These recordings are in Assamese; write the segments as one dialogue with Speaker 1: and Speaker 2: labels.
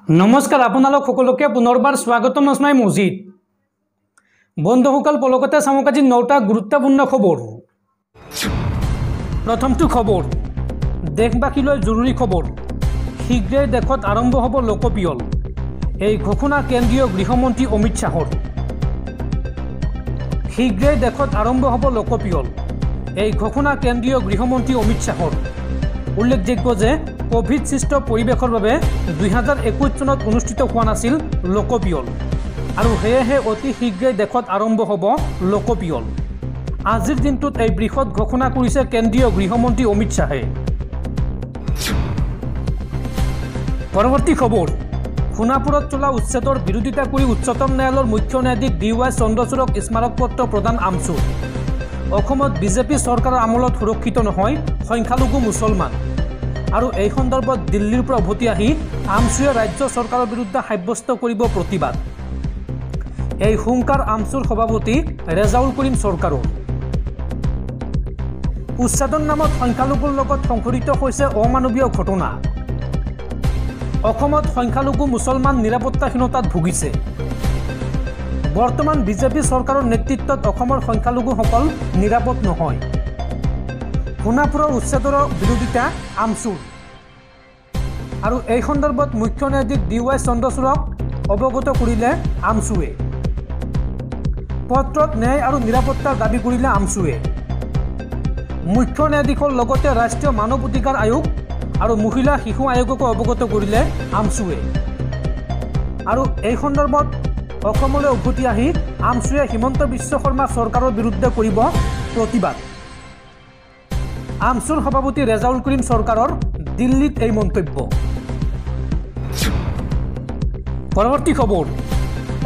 Speaker 1: नमस्कार आपनालोक सकलोके पुनर्बार स्वागतम नस्माई मजिद बंधुসকল पलकते चामक आज 9टा गुरुत्वपूर्ण खबर। प्रथमটো खबर देशबासीলৈ जरूरी खबर शीघ्रे देशत आरम्भ हब लोकपियल এই ঘোষণা केंद्रीय गृहमंत्री अमित शाहर। शीघ्रे देशत आरम्भ हब लोकपियल এই ঘোষণা केंद्रीय गृहमंत्री अमित शाहर। उल्लेखযোগ্য যে कोविड सृष्ट परिवेशर बारे 2021 सनत अनुष्ठित हुआ नासिल लोकपियल और सेहे अति शीघ्रे देशत आरम्भ हब लोकपियल। आजिर दिनटुत এই বৃহৎ घोषणा करिছে केंद्रीय गृहमंत्री अमित शाहे। परवर्ती खबर खुनापुरत चला उच्छेदर विरोधिता करी उच्चतम न्यायालयर मुख्य न्यायाधीश DY चंद्रचूड़क स्मारकपत्र प्रदान आमसू। বিজেপি सरकार আমলত सुरक्षित নহয় সংখ্যালঘু मुसलमान और এই सन्दर्भत दिल्लीर পৰা উভতি আহি আমচুৱে राज्य सरकारों विरुদ্ধে সাব্যস্ত কৰিব प्रतिबाद। এই হুংকাৰ আমচুৰ সভাপতি ৰেজাউল কৰিম सरकारों। उच्छेदन नामत সংখ্যালঘুৰ লগত সংঘটিত হৈছে অমানৱীয় ঘটনা। অসমত সংখ্যালঘু মুছলমান নিৰাপত্তাহীনতাত ভুগিছে। বৰ্তমান বিজেপি सरकारों नेतृत्वत অসমৰ সংখ্যালঘুসকল নিৰাপদ নহয়। खुनापुर उच्छेदर विरोधिता आमसुर और এই सन्दर्भत मुख्य न्यायाधीश DY चंद्रचूड़क अवगत करिले आमसुए। पत्रत न्याय और निरापत्तार दाबी करिले आमसुए। मुख्य न्यायाधीशर लगते राष्ट्रीय मानव अधिकार आयोग और महिला शिशु आयोगको अवगत करिले आमसुए और এই सन्दर्भत অসমলৈ উভতি আহি আমচুৱে হিমন্ত বিশ্ব শৰ্মা सरकारों विरुद्धে কৰিব प्रतिबाद। আমচুৰ সভাপতি ৰেজাউল কৰিম सरकारों दिल्लीत এই মন্তব্য। परवर्ती खबर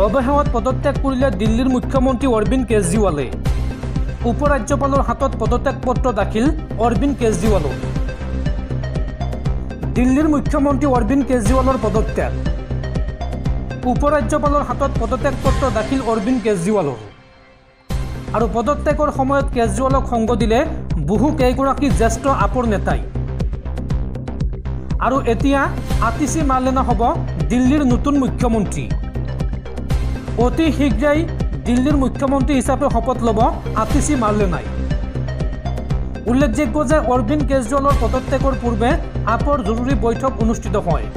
Speaker 1: अवहेलात पदत्याग करिले दिल्लीर मुख्यमंत्री अरविंद केजरीवाले। उपराज्यपाলৰ हातत पदत्याग पत्र दाखिल अरविंद केजरीवाলৰ। दिल्लीर मुख्यमंत्री अरविंद केजरीवाলৰ पदत्याग। उपराज्यपाলৰ हातत पदत्याग पत्र दाखिल अरविंद केजरीवाলৰ और पदत्यागर সময়ত केजरीवालक संग दिले बहु केइगराकी ज्येष्ठ आपर नेताई और एतिया आतिशी मार्लेना हब दिल्लीर नतुन मुख्यमंत्री। अति शीघ्रेई दिल्लीर मुख्यमंत्री हिसापे शपथ लब आतिशी मार्लेनाई। उल्लेखযোগ্য যে अरविंद केजरीवालर पदत्यागर पूर्वे आपर जरूरी बैठक अनुष्ठित হয়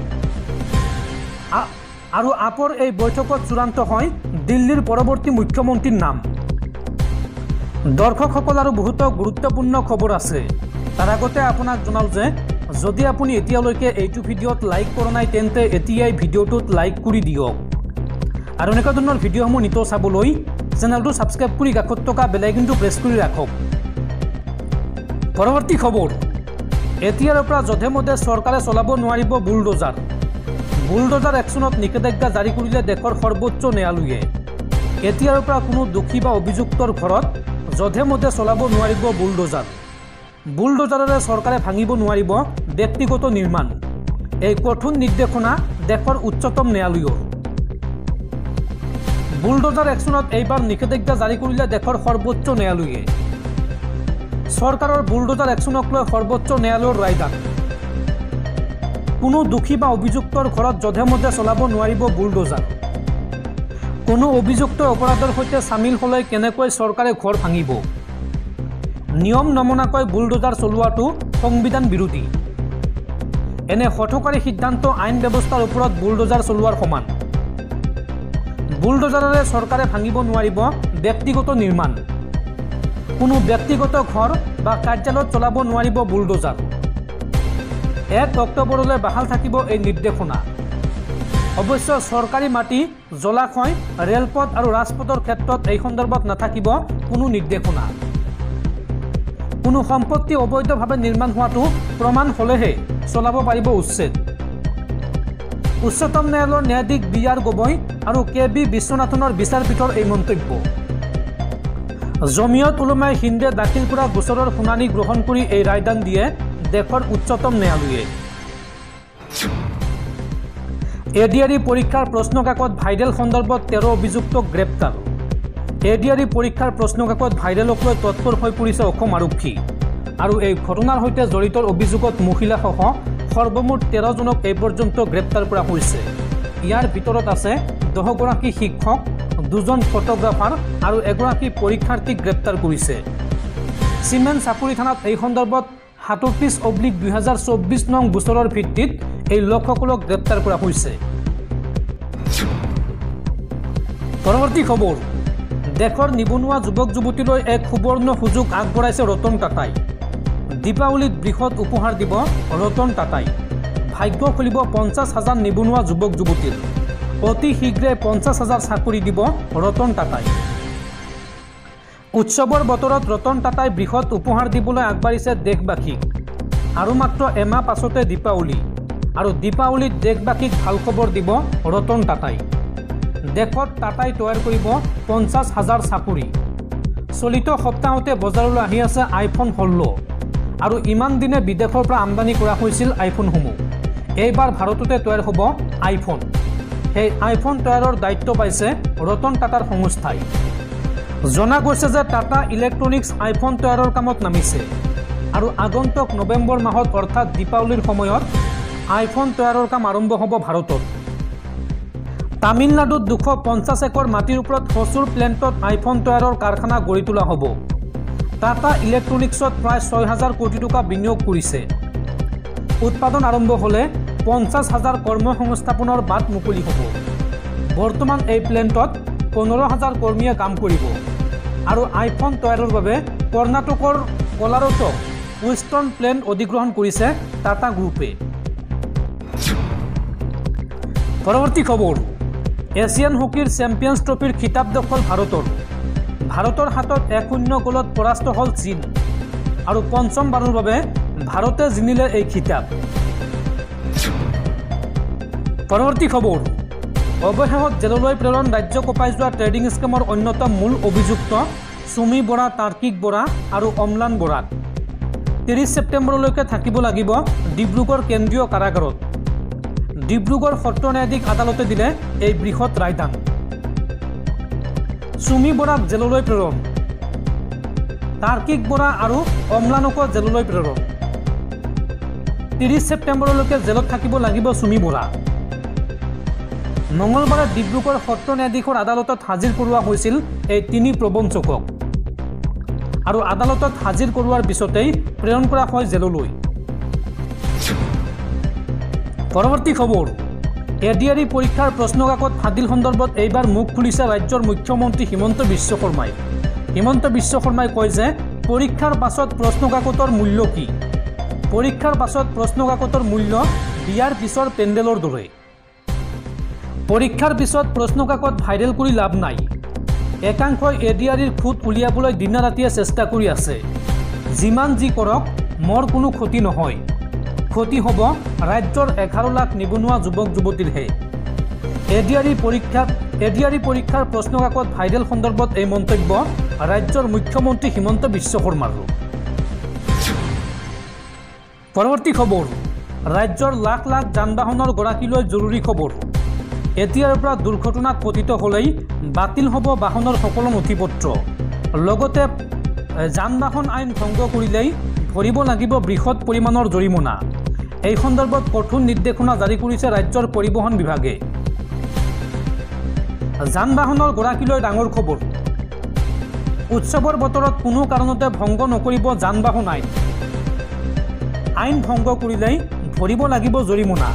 Speaker 1: और आपर এই बैठकत चूड़ान्त হয় दिल्लीर परवर्ती मुख्यमंत्रीर नाम। दर्शकসকল और बहुत गुरुत्वपूर्ण खबर आछे तार आगते आपनाक जनाओ जे যদি আপুনি এতিয়ালৈকে এইটো ভিডিওত লাইক কৰা নাই তেন্তে এতিয়াই ভিডিওটোত লাইক কৰি দিয়ক আৰু এনেকুৱা ধৰণৰ ভিডিওসমূহ নিতৌ চাবলৈ চেনেলটো সাবস্ক্ৰাইব কৰি কাষত থকা বেল আইকনটো প্ৰেছ কৰি ৰাখক। পৰৱৰ্তী খবৰ এতিয়াৰ পৰা যধে-মধে চৰকাৰে চলাব নোৱাৰিব বুলডোজাৰ। বুলডোজাৰ একচনত নিষেধাজ্ঞা জাৰি কৰিলে দেশৰ সৰ্বোচ্চ ন্যায়ালয়ে। এতিয়াৰ পৰা কোনো দোষী বা অভিযুক্তৰ ঘৰত যধে-মধে চলাব নোৱাৰিব বুলডোজাৰ। बुलडोजारे सरकारे भांगिब নোৱাৰিব व्यक्तिगत निर्माण। এই কঠোৰ নিৰ্দেশনা দেশৰ উচ্চতম ন্যায়ালয়ৰ। বুলডোজাৰ একচনত এইবাৰ নিষেধাজ্ঞা জাৰি কৰিলে দেশৰ সৰ্বোচ্চ ন্যায়ালয়ে। চৰকাৰৰ বুলডোজাৰ একচনক লৈ সৰ্বোচ্চ ন্যায়ালয়ৰ ৰায়দান। কোনো দোষী বা অভিযুক্তৰ ঘৰত যধে-মধে চলাব নোৱাৰিব বুলডোজাৰ। কোনো অভিযুক্ত অপৰাধৰ সৈতে সামিল হলে কেনেকৈ চৰকাৰে ঘৰ ভাঙিব। নিয়ম নমনাকৈ বুলডোজাৰ চলোৱাটো সংবিধান বিৰোধী। এনে হঠকাৰী সিদ্ধান্ত আইন ব্যৱস্থাৰ ওপৰত বুলডোজাৰ চলোৱাৰ সমান। বুলডোজাৰে চৰকাৰে ভাঙিব নোৱাৰিব ব্যক্তিগত নিৰ্মাণ। কোনো ব্যক্তিগত ঘৰ বা কাৰ্যালয়ত চলাব নোৱাৰিব বুলডোজাৰ। 1 অক্টোবৰলৈ বাহাল থাকিব এই নিৰ্দেশনা। অৱশ্য চৰকাৰী মাটি জলাশয় ৰেলপথ আৰু ৰাজপথৰ ক্ষেত্ৰত এই সন্দৰ্ভত নাথাকিব কোনো নিৰ্দেশনা। কোনো সম্পত্তি অবৈধভাৱে নিৰ্মাণ হোৱাটো প্ৰমাণ হলেহে চলাব পাৰিব উচ্ছেদ। উচ্চতম ন্যায়ালয়ৰ ন্যায়াধীশ BR গগৈ আৰু KB বিশ্বনাথনৰ বিচাৰপীঠৰ এই মন্তব্য। জমিয়ত উলমায়ে হিন্দে দাখিল কৰা গোচৰৰ শুনানি গ্ৰহণ কৰি এই ৰায়দান দিয়ে দেশৰ উচ্চতম ন্যায়ালয়ে। ADRE পৰীক্ষাৰ প্ৰশ্নকাকত ভাইৰেল সন্দৰ্ভত 13 অভিযুক্তক গ্ৰেপ্তাৰ। ADRE পৰীক্ষাৰ প্ৰশ্নকাকত ভাইৰেলক লৈ তৎপৰ হৈ পৰিছে অসম আৰক্ষী আৰু এই ঘটনাৰ সৈতে জড়িত অভিযোগত মহিলাসহ সৰ্বমুঠ 13 জনক এই পৰ্যন্ত গ্ৰেপ্তাৰ কৰা হৈছে। ইয়াৰ ভিতৰত আছে 10 গৰাকী শিক্ষক, 2জন ফটোগ্ৰাফাৰ আৰু এগৰাকী পৰীক্ষাৰ্থীক গ্ৰেপ্তাৰ কৰিছে। চিমেণ্ট চাপৰি থানাত এই সন্দৰ্ভত 37/2024 নং গোচৰৰ ভিত্তিত এই লোকসকলক গ্ৰেপ্তাৰ কৰা হৈছে। পৰৱৰ্তী খবৰ, দেশৰ নিবনুৱা যুৱক যুৱতীলৈ এক সুবৰ্ণ সুযোগ আগবঢ়াইছে ৰতন টাটাই। দীপাৱলীত বৃহৎ উপহাৰ দিব ৰতন টাটাই। ভাগ্য খুলিব 50,000 নিবনুৱা যুৱক যুৱতীৰ। অতি শীঘ্ৰে 50,000 চাকৰি দিব ৰতন টাটাই। উৎসৱৰ বতৰত ৰতন টাটাই বৃহৎ উপহাৰ দিবলৈ আগবাঢ়িছে দেশবাসীক। আৰু মাত্ৰ এমাহ পাছতে দীপাৱলী, আৰু দীপাৱলীত দেশবাসীক ভাল খবৰ দিব ৰতন টাটাই। দেশত টাটাই তৈয়াৰ কৰিব 50,000 চাকৰি। চলিত সপ্তাহতে বজাৰলৈ আহি আছে আইফোন 16, আৰু ইমান দিনে বিদেশৰ পৰা আমদানি কৰা হৈছিল আইফোনসমূহ। এইবাৰ ভাৰততে তৈয়াৰ হ'ব আইফোন। সেই আইফোন তৈয়াৰৰ দায়িত্ব পাইছে ৰতন টাটাৰ সংস্থাই। জনা গৈছে যে টাটা ইলেক্ট্ৰনিক্স আইফোন তৈয়াৰৰ কামত নামিছে, আৰু আগন্তুক নৱেম্বৰ মাহত অৰ্থাৎ দীপাৱলীৰ সময়ত আইফোন তৈয়াৰৰ কাম আৰম্ভ হ'ব ভাৰতত। তামিলনাডুত 250 একৰ মাটিৰ ওপৰত হচুৰ প্লেণ্টত আইফোন তৈয়াৰৰ কাৰখানা গঢ়ি তোলা হ'ব। টাটা ইলেক্ট্ৰনিক্সত প্ৰায় 6,000 কোটি টকা বিনিয়োগ কৰিছে। উৎপাদন আৰম্ভ হ'লে 50,000 কৰ্মসংস্থাপনৰ বাট মুকলি হ'ব। বৰ্তমান এই প্লেণ্টত 15,000 কৰ্মীয়ে কাম কৰিব। আৰু আইফোন তৈয়াৰৰ বাবে কৰ্ণাটকৰ কলাৰত উইষ্টন প্লেণ্ট অধিগ্ৰহণ কৰিছে টাটা গ্ৰুপে। পৰৱৰ্তী খবৰ, এছিয়ান হকীৰ চেম্পিয়ন্ছ ট্ৰফিৰ খিতাপ দখল ভাৰতৰ। ভাৰতৰ হাতত 1-0 গ'লত পৰাস্ত হ'ল চীন, আৰু পঞ্চমবাৰৰ বাবে ভাৰতে জিনিলে এই খিতাপ। পৰৱৰ্তী খবৰ, অৱশেষত জেললৈ প্ৰেৰণ ৰাজ্য কঁপাই যোৱা ট্ৰেডিং স্কেমৰ অন্যতম মূল অভিযুক্ত সুমি বৰা, তাৰ্কিক বৰা আৰু অম্লান বৰাক 30 ছেপ্টেম্বৰলৈকে থাকিব লাগিব ডিব্ৰুগড় কেন্দ্ৰীয় কাৰাগাৰত। ডিব্ৰুগড় সত্ৰ ন্যায়াধীশ আদালতে দিলে এই বৃহৎ ৰায়দান। সুমি বৰাক জেললৈ প্ৰেৰণ, তাৰ্কিক বৰা আৰু অম্লানকো জেললৈ প্ৰেৰণ। 30 ছেপ্টেম্বৰলৈকে জেলত থাকিব লাগিব সুমি বৰা। মঙলবাৰে ডিব্ৰুগড় সত্ৰ ন্যায়াধীশৰ আদালতত হাজিৰ কৰোৱা হৈছিল এই 3 প্ৰবঞ্চকক, আৰু আদালতত হাজিৰ কৰোৱাৰ পিছতেই প্ৰেৰণ কৰা হয় জেললৈ। পৰৱৰ্তী খবৰ, এডিআৰই পৰীক্ষাৰ প্ৰশ্নকাকত ফাদিল সন্দৰ্ভত এইবাৰ মুখ খুলিছে ৰাজ্যৰ মুখ্যমন্ত্ৰী হিমন্ত বিশ্ব শৰ্মাই। হিমন্ত বিশ্ব শৰ্মাই কয় যে পৰীক্ষাৰ পাছত প্ৰশ্নকাকতৰ মূল্য কি? পৰীক্ষাৰ পাছত প্ৰশ্নকাকতৰ মূল্য বিয়াৰ পিছৰ পেণ্ডেলৰ দৰে। পৰীক্ষাৰ পিছত প্ৰশ্নকাকত ভাইৰেল কৰি লাভ নাই। একাংশই এডিআৰইৰ খুঁত উলিয়াবলৈ দিনা ৰাতিয়ে চেষ্টা কৰি আছে। যিমান যি কৰক মোৰ কোনো ক্ষতি নহয়, ক্ষতি হ'ব ৰাজ্যৰ 11 লাখ নিবনুৱা যুৱক যুৱতীৰহে। এডিআৰই পৰীক্ষাৰ প্ৰশ্নকাকত ভাইৰেল সন্দৰ্ভত এই মন্তব্য ৰাজ্যৰ মুখ্যমন্ত্ৰী হিমন্ত বিশ্ব শৰ্মাৰ। পৰৱৰ্তী খবৰ, ৰাজ্যৰ লাখ লাখ যান বাহনৰ গৰাকীলৈ জৰুৰী খবৰ। এতিয়াৰ পৰা দুৰ্ঘটনাত পতিত হ'লেই বাতিল হ'ব বাহনৰ সকলো নথিপত্ৰ। লগতে যান বাহন আইন ভংগ কৰিলেই ভৰিব লাগিব বৃহৎ পৰিমাণৰ জৰিমনা। এই সন্দৰ্ভত কঠোৰ নিৰ্দেশনা জাৰি কৰিছে ৰাজ্যৰ পৰিবহণ বিভাগে। যান বাহনৰ গৰাকীলৈ ডাঙৰ খবৰ। উৎসৱৰ বতৰত কোনো কাৰণতে ভংগ নকৰিব যান বাহন আইন। আইন ভংগ কৰিলেই ভৰিব লাগিব জৰিমনা।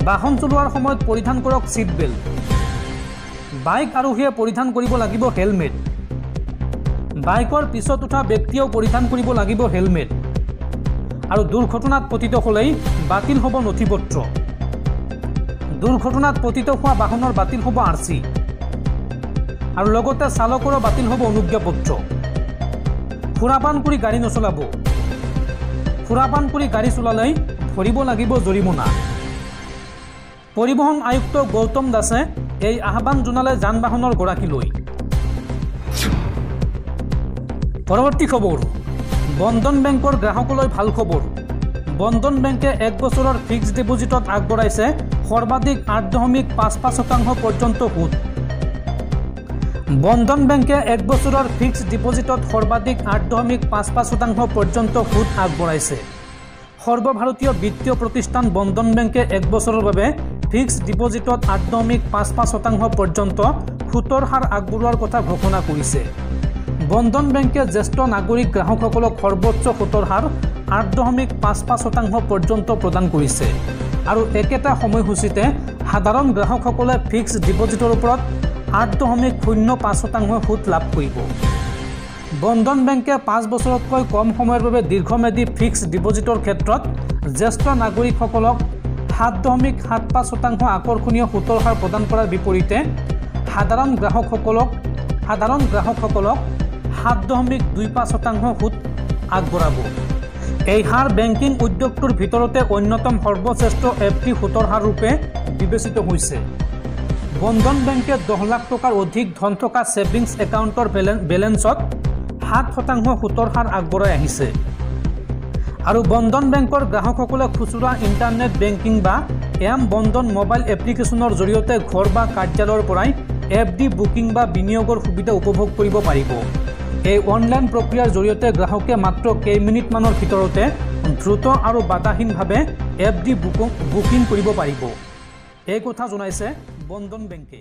Speaker 1: বাহন চলোৱাৰ সময়ত পৰিধান কৰক ছিট বেল্ট। বাইক আৰোহীয়ে পৰিধান কৰিব লাগিব হেলমেট। বাইকৰ পিছত উঠা ব্যক্তিয়েও পৰিধান কৰিব লাগিব হেলমেট। আৰু দুৰ্ঘটনাত পতিত হ'লেই বাতিল হ'ব নথিপত্ৰ। দুৰ্ঘটনাত পতিত হোৱা বাহনৰ বাতিল হ'ব RC, আৰু লগতে চালকৰো বাতিল হ'ব অনুজ্ঞাপত্ৰ। সুৰাপান কৰি গাড়ী নচলাব। সুৰাপান কৰি গাড়ী চলালেই ভৰিব লাগিব জৰিমনা। পৰিবহণ আয়ুক্ত গৌতম দাসে এই আহ্বান জনালে যান বাহনৰ গৰাকীলৈ। পৰৱৰ্তী খবৰ, বন্ধন বেংকৰ গ্ৰাহকলৈ ভাল খবৰ। বন্ধন বেংকে 1 বছৰৰ ফিক্সড ডিপজিটত আগবঢ়াইছে সৰ্বাধিক 8.55% পৰ্যন্ত সুদ। বন্ধন বেংকে 1 বছৰৰ ফিক্সড ডিপজিটত সৰ্বাধিক 8.55% পৰ্যন্ত সুদ আগবঢ়াইছে। সৰ্বভাৰতীয় বিত্তীয় প্ৰতিষ্ঠান বন্ধন বেংকে 1 বছৰৰ বাবে ফিক্সড ডিপজিটত 8.55% পৰ্যন্ত সুতৰ হাৰ আগবঢ়োৱাৰ কথা ঘোষণা কৰিছে। বন্ধন বেংকে জ্যেষ্ঠ নাগৰিক গ্ৰাহকসকলক সৰ্বোচ্চ সুতৰ হাৰ 8.55% পৰ্যন্ত প্ৰদান কৰিছে আৰু একেটা সময়সূচীতে সাধাৰণ গ্ৰাহকসকলে ফিক্সড ডিপজিটৰ ওপৰত 8.05% সুত লাভ কৰিব। বন্ধন বেংকে 5 বছৰতকৈ কম সময়ৰ বাবে দীৰ্ঘম্যাদী ফিক্সড ডিপজিটৰ ক্ষেত্ৰত জ্যেষ্ঠ নাগৰিকসকলক 7.75% আকৰ্ষণীয় সুতৰ হাৰ প্ৰদান কৰাৰ বিপৰীতে সাধাৰণ গ্ৰাহকসকলক 7.25% সুত আগবঢ়াব। এই হাৰ বেংকিং উদ্যোগটোৰ ভিতৰতে অন্যতম সৰ্বশ্ৰেষ্ঠ FD সুতৰ হাৰ ৰূপে বিবেচিত হৈছে। বন্ধন বেংকে 10 লাখ টকাৰ অধিক ধন থকা ছেভিংছ একাউণ্টৰ বেলেন্সত 7% সুতৰ হাৰ আগবঢ়াই আহিছে আৰু বন্ধন বেংকৰ গ্ৰাহকসকলে খুচুৰা ইণ্টাৰনেট বেংকিং বা বন্ধন মোবাইল এপ্লিকেশ্যনৰ জৰিয়তে ঘৰ বা কাৰ্যালয়ৰ পৰাই FD বুকিং বা বিনিয়োগৰ সুবিধা উপভোগ কৰিব পাৰিব। এই অনলাইন প্ৰক্ৰিয়াৰ জৰিয়তে গ্ৰাহকে মাত্ৰ কেইমিনিটমানৰ ভিতৰতে দ্ৰুত আৰু বাধাহীনভাৱে FD বুকিং কৰিব পাৰিব। এই কথা জনাইছে বন্ধন বেংকে।